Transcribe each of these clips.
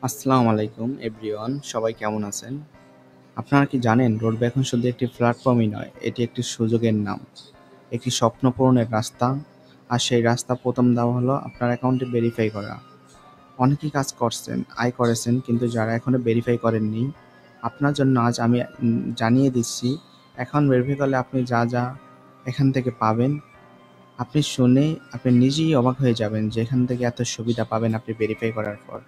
আসসালামু আলাইকুম এভরিওয়ান, সবাই কেমন আছেন? আপনারা কি জানেন রোডব্যাক এখন শুধু একটি প্ল্যাটফর্মই নয়, এটি একটি সুযোগের নাম, একটি স্বপ্ন পূরণের রাস্তা। আর সেই রাস্তা প্রথম ধাপ হলো আপনার অ্যাকাউন্টে ভেরিফাই করা। অনেকেই কাজ করছেন, আয় করেছেন, কিন্তু যারা এখনো ভেরিফাই করেননি, আপনার জন্য আজ আমি জানিয়ে দিচ্ছি অ্যাকাউন্ট ভেরিফাই করলে আপনি যা যা এখান থেকে পাবেন। আপনি শুনে আপনি নিজেই অবাক হয়ে যাবেন যে এখান থেকে এত সুবিধা পাবেন আপনি ভেরিফাই করার পর।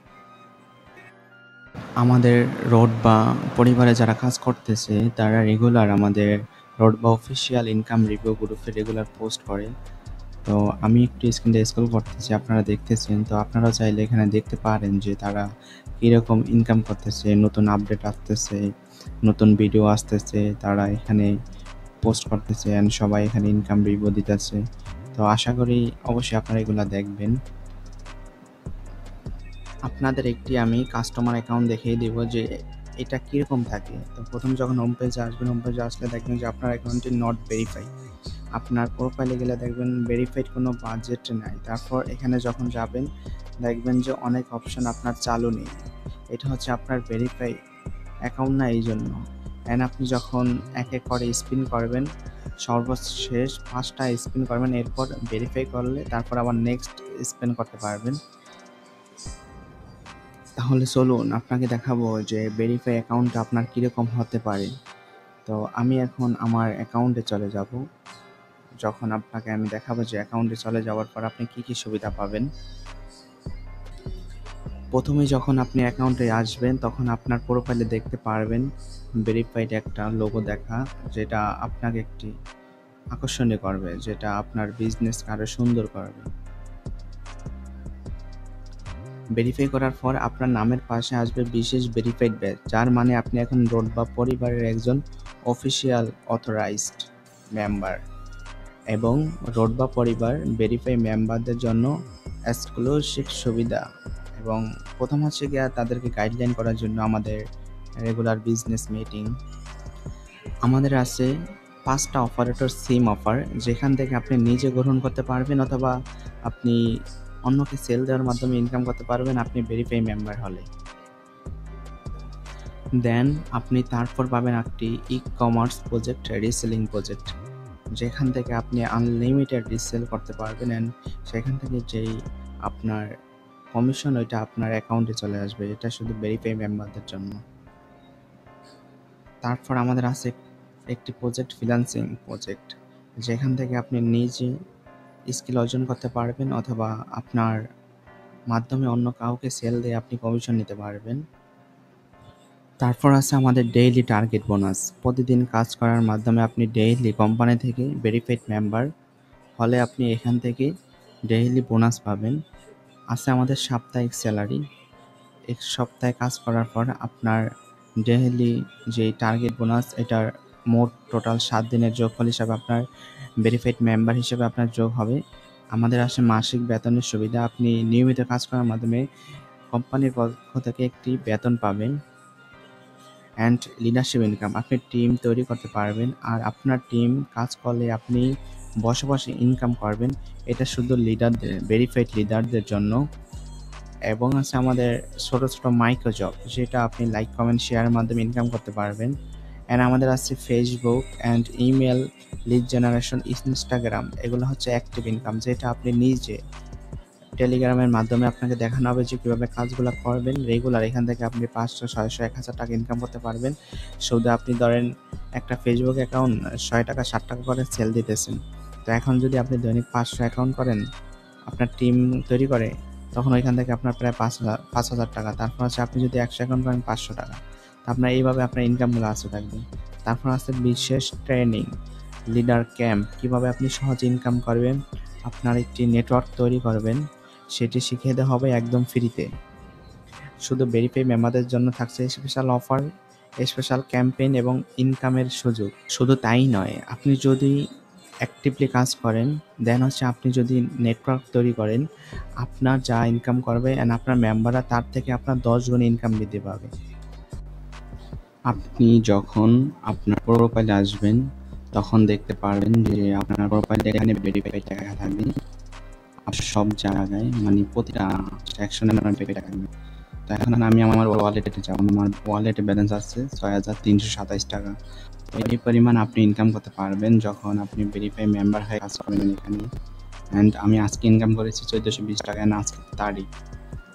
আমাদের রোড বা পরিবারে যারা কাজ করতেছে তারা রেগুলার আমাদের রোড বা অফিসিয়াল ইনকাম রিভিউ গ্রুপে রেগুলার পোস্ট করে। তো আমি একটু স্ক্রিনটা স্ক্রল করতেছি, আপনারা দেখতেছেন। তো আপনারাও চাইলে এখানে দেখতে পারেন যে তারা কীরকম ইনকাম করতেছে, নতুন আপডেট আসতেছে, নতুন ভিডিও আসতেছে, তারা এখানে পোস্ট করতেছে অ্যান্ড সবাই এখানে ইনকাম রিভিউ দিতেছে। তো আশা করি অবশ্যই আপনারা এগুলা দেখবেন। আপনাদের একটি আমি কাস্টমার অ্যাকাউন্ট দেখিয়ে দিব যে এটা কীরকম থাকে। তো প্রথম যখন হোম পেজে আসবেন, হোম পেজে আসলে দেখবেন যে আপনার অ্যাকাউন্টটি নট ভেরিফাই। আপনার প্রোফাইলে গেলে দেখবেন ভেরিফাইড কোনো বাজেট নাই। তারপর এখানে যখন যাবেন দেখবেন যে অনেক অপশন আপনার চালু নেই। এটা হচ্ছে আপনার ভেরিফাই অ্যাকাউন্ট না, এই জন্য। অ্যান্ড আপনি যখন এক এক করে স্পিন করবেন, সর্বশেষ 5টা স্পিন করবেন, এরপর ভেরিফাই করলে তারপর আবার নেক্সট স্পিন করতে পারবেন। তাহলে চলুন আপনাকে দেখাবো যে ভেরিফাই অ্যাকাউন্টটা আপনার কীরকম হতে পারে। তো আমি এখন আমার অ্যাকাউন্টে চলে যাব। যখন আপনাকে আমি দেখাবো যে অ্যাকাউন্টে চলে যাওয়ার পর আপনি কী কী সুবিধা পাবেন। প্রথমে যখন আপনি অ্যাকাউন্টে আসবেন তখন আপনার প্রোফাইলে দেখতে পারবেন ভেরিফাইড একটা লোগো দেখা, যেটা আপনাকে একটি আকর্ষণীয় করবে, যেটা আপনার বিজনেসকে আরও সুন্দর করবে। ভেরিফাই করার পর আপনার নামের পাশে আসবে বিশেষ ভেরিফাইড ব্যাচ, যার মানে আপনি এখন রোড বা পরিবারের একজন অফিসিয়াল অথরাইজড মেম্বার। এবং রোড বা পরিবার ভেরিফাই মেম্বারদের জন্য এক্সক্লুসিভ সুবিধা। এবং প্রথম হচ্ছে গিয়ে তাদেরকে গাইডলাইন করার জন্য আমাদের রেগুলার বিজনেস মিটিং। আমাদের আছে 5টা অপারেটর সিম অফার, যেখান থেকে আপনি নিজে গ্রহণ করতে পারবেন অথবা আপনি অন্যকে সেল দেওয়ার মাধ্যমে ইনকাম করতে পারবেন আপনি ভেরিফাই মেম্বার হলে। দেন আপনি তারপর পাবেন একটি ই-কমার্স প্রজেক্ট, রিসেলিং প্রজেক্ট, যেখান থেকে আপনি আনলিমিটেড রিসেল করতে পারবেন অ্যান্ড সেখান থেকে যেই আপনার কমিশন ওইটা আপনার অ্যাকাউন্টে চলে আসবে। এটা শুধু ভেরিফাই মেম্বারদের জন্য। তারপর আমাদের আছে একটি প্রজেক্ট, ফ্রিল্যান্সিং প্রজেক্ট, যেখান থেকে আপনি নিজে স্কিল অর্জন করতে পারবেন অথবা আপনার মাধ্যমে অন্য কাউকে সেল দিয়ে আপনি কমিশন নিতে পারবেন। তারপর আছে আমাদের ডেইলি টার্গেট বোনাস। প্রতিদিন কাজ করার মাধ্যমে আপনি ডেইলি কোম্পানি থেকে ভেরিফাইড মেম্বার হলে আপনি এখান থেকে ডেইলি বোনাস পাবেন। আছে আমাদের সাপ্তাহিক স্যালারি। এক সপ্তাহে কাজ করার পর আপনার ডেইলি যেই টার্গেট বোনাস, এটার মোট টোটাল 7 দিনের যোগফল হিসাবে আপনার ভেরিফাইড মেম্বার হিসেবে আপনার যোগ হবে। আমাদের আছে মাসিক বেতনের সুবিধা। আপনি নিয়মিত কাজ করার মাধ্যমে কোম্পানির পক্ষ থেকে একটি বেতন পাবেন। অ্যান্ড লিডারশিপ ইনকাম, আপনি টিম তৈরি করতে পারবেন আর আপনার টিম কাজ করলে আপনি বসে বসে ইনকাম করবেন। এটা শুধু লিডারদের, ভেরিফাইড লিডারদের জন্য। এবং আছে আমাদের ছোট ছোট মাইক্রো জব, যেটা আপনি লাইক কমেন্ট শেয়ারের মাধ্যমে ইনকাম করতে পারবেন। অ্যান্ড আমাদের আছে Facebook and email lead generation, Instagram, এগুলো হচ্ছে অ্যাক্টিভ ইনকাম, যেটা আপনি নিজে টেলিগ্রামের মাধ্যমে আপনাকে দেখানো হবে যে কীভাবে কাজগুলো করবেন রেগুলার। এখান থেকে আপনি 500, 600, 1000 টাকা ইনকাম করতে পারবেন। শুধু আপনি ধরেন একটা ফেসবুক অ্যাকাউন্ট 6 টাকা 7 টাকা করে সেল দিতেছেন। তো এখন যদি আপনি দৈনিক 500 অ্যাকাউন্ট করেন, আপনার টিম তৈরি করে, তখন ওইখান থেকে আপনার প্রায় 5,000 টাকা। তারপর হচ্ছে আপনি যদি 100 অ্যাকাউন্ট করেন 500 টাকা। তো আপনার এইভাবে আপনার ইনকামগুলো আসতে থাকবে। তারপর আছে বিশেষ ট্রেনিং, লিডার ক্যাম্প, কীভাবে আপনি সহজে ইনকাম করবেন, আপনার একটি নেটওয়ার্ক তৈরি করবেন, সেটি শিখিয়ে দেওয়া হবে একদম ফ্রিতে। শুধু ভেরিফাই মেম্বারদের জন্য থাকছে স্পেশাল অফার, স্পেশাল ক্যাম্পেইন এবং ইনকামের সুযোগ। শুধু তাই নয়, আপনি যদি অ্যাক্টিভলি কাজ করেন, দেন হচ্ছে আপনি যদি নেটওয়ার্ক তৈরি করেন, আপনার যা ইনকাম করবে অ্যান্ড আপনার মেম্বাররা তার থেকে আপনার 10 গুণ ইনকাম বৃদ্ধি পাবে। আপনি যখন আপনার প্রোফাইলে আসবেন তখন দেখতে পারবেন যে আপনার প্রোফাইলে এখানে ভেরিফাইড লেখা থাকবে। সব জায়গায় মানে প্রতিটা সেকশনে আপনার ভেরিফাইড থাকবে। তো তো এখন আমি আমার ওয়ালেটে যাব। আমার ওয়ালেটে ব্যালেন্স আছে ৬,৩২৭ টাকা। এই পরিমাণ আপনি ইনকাম করতে পারবেন যখন আপনি ভেরিফাই মেম্বার হয়ে কাজ করবেন এখানে। অ্যান্ড আমি আজকে ইনকাম করেছি ১৪২০ টাকা। অ্যান্ড আজকে তারিখ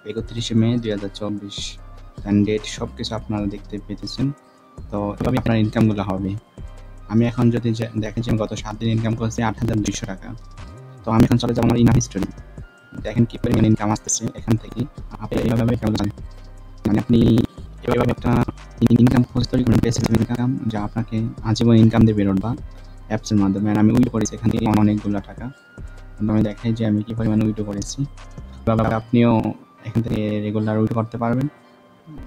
৩১ মে ২০২৪, অ্যান্ড ডেট সব কিছু আপনারা দেখতে পেতেছেন। তো এভাবে আপনার ইনকামগুলো হবে। আমি এখন যদি দেখেন যে গত ৭ দিন ইনকাম করছি ৮,২০০ টাকা। তো আমি এখন চলে যাবো আমার ইনকাম হিস্টোরি। দেখেন কি পরিমাণ ইনকাম আসতেছে এখান থেকে। আপনি এইভাবে মানে আপনি এভাবে একটা ইনকাম খোঁজ তৈরি করুন, প্যাসিভ ইনকাম, যা আপনাকে আজীবন ইনকাম দেবে রোডবা অ্যাপসের মাধ্যমে। আর আমি উইথড্র করেছি এখান থেকে অনেকগুলো টাকা। আমি দেখাই যে আমি কি পরিমাণে উইথড্র করেছি। আপনিও এখান থেকে রেগুলার উইথড্র করতে পারবেন।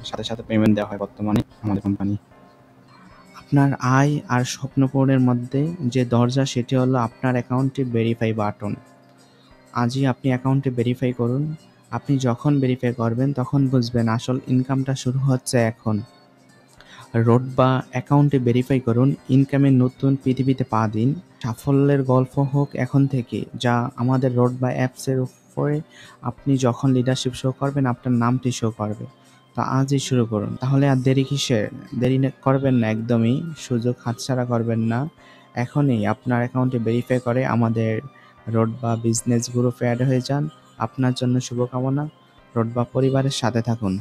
সাথে সাথে পেমেন্ট দেওয়া হয় বর্তমানে আমাদের কোম্পানি। আপনার আয় আর স্বপ্ন পূরণের মধ্যে যে দরজা, সেটি হলো আপনার অ্যাকাউন্টে ভেরিফাই বাটন। আজই আপনি অ্যাকাউন্টে ভেরিফাই করুন। আপনি যখন ভেরিফাই করবেন তখন বুঝবেন আসল ইনকামটা শুরু হচ্ছে এখন। রোডবা অ্যাকাউন্টে ভেরিফাই করুন, ইনকামের নতুন পৃথিবীতে পা দিন। সাফল্যের গল্প হোক এখন থেকে, যা আমাদের রোডবা অ্যাপসের উপরে আপনি যখন লিডারশিপ শো করবেন আপনার নামটি শো করবে। তা আজই শুরু করুন। তাহলে আর দেরি কিসের? করবেন না একদমই। সুযোগ হাতছাড়া করবেন না। এখনই আপনার অ্যাকাউন্টে ভেরিফাই করে আমাদের রোডবা বিজনেস গ্রুপে অ্যাড হয়ে যান। আপনার জন্য শুভকামনা। রোডবা পরিবারের সাথে থাকুন।